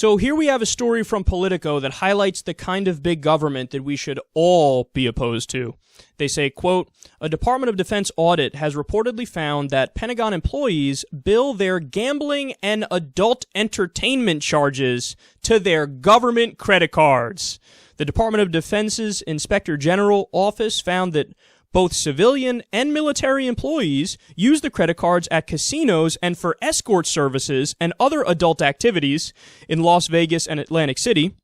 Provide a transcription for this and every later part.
So here we have a story from Politico that highlights the kind of big government that we should all be opposed to. They say, quote, a Department of Defense audit has reportedly found that Pentagon employees bill their gambling and adult entertainment charges to their government credit cards. The Department of Defense's Inspector General office found that both civilian and military employees use the credit cards at casinos and for escort services and other adult activities in Las Vegas and Atlantic City.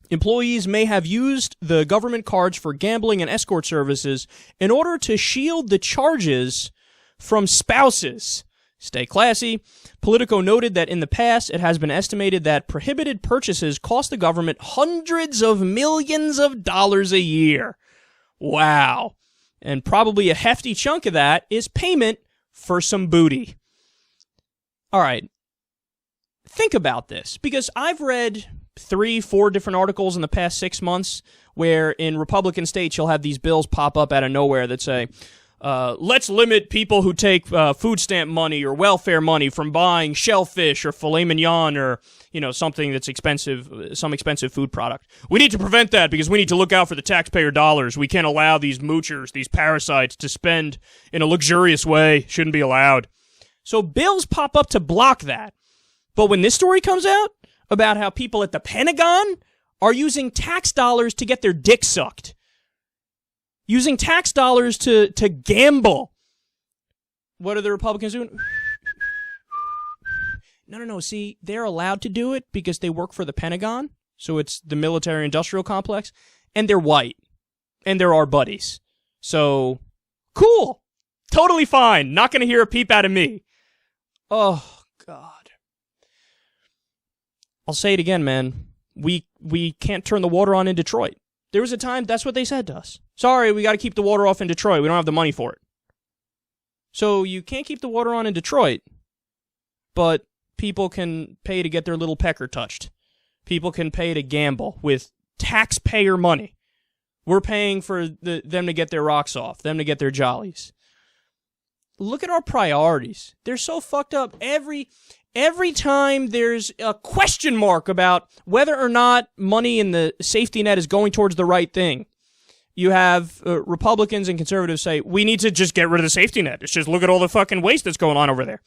Employees may have used the government cards for gambling and escort services in order to shield the charges from spouses. Stay classy. Politico noted that in the past, it has been estimated that prohibited purchases cost the government hundreds of millions of dollars a year. Wow. And probably a hefty chunk of that is payment for some booty. All right. Think about this, because I've read 3-4 different articles in the past 6 months where in Republican states you'll have these bills pop up out of nowhere that say, let's limit people who take food stamp money or welfare money from buying shellfish or filet mignon or, you know, something that's expensive, some expensive food product. We need to prevent that because we need to look out for the taxpayer dollars. We can't allow these moochers, these parasites, to spend in a luxurious way. Shouldn't be allowed. So bills pop up to block that. But when this story comes out about how people at the Pentagon are using tax dollars to get their dick sucked, using tax dollars to gamble. What are the Republicans doing? No. See, they're allowed to do it because they work for the Pentagon. So it's the military-industrial complex. And they're white. And they're our buddies. So, cool. Totally fine. Not going to hear a peep out of me. Oh, God. I'll say it again, man. We can't turn the water on in Detroit. There was a time, that's what they said to us. Sorry, we got to keep the water off in Detroit. We don't have the money for it. So you can't keep the water on in Detroit, but people can pay to get their little pecker touched. People can pay to gamble with taxpayer money. We're paying for them to get their rocks off, them to get their jollies. Look at our priorities. They're so fucked up. Every time there's a question mark about whether or not money in the safety net is going towards the right thing, you have Republicans and conservatives say, we need to just get rid of the safety net. It's just look at all the fucking waste that's going on over there.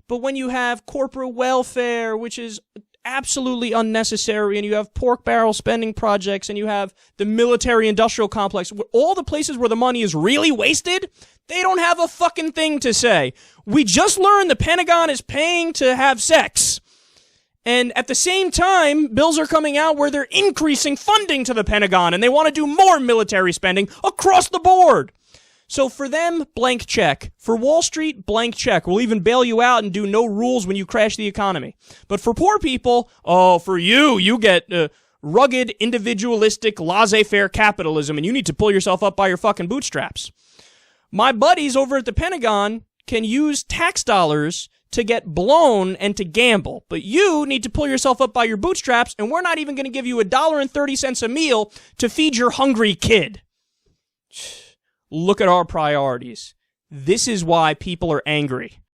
But when you have corporate welfare, which is absolutely unnecessary, and you have pork barrel spending projects, and you have the military-industrial complex, all the places where the money is really wasted, they don't have a fucking thing to say. We just learned the Pentagon is paying to have sex. And at the same time, bills are coming out where they're increasing funding to the Pentagon, and they want to do more military spending across the board. So for them, blank check. For Wall Street, blank check. We'll even bail you out and do no rules when you crash the economy. But for poor people, for you get rugged, individualistic, laissez-faire capitalism, and you need to pull yourself up by your fucking bootstraps. My buddies over at the Pentagon can use tax dollars to get blown and to gamble. But you need to pull yourself up by your bootstraps, and we're not even going to give you $1.30 a meal to feed your hungry kid. Look at our priorities. This is why people are angry.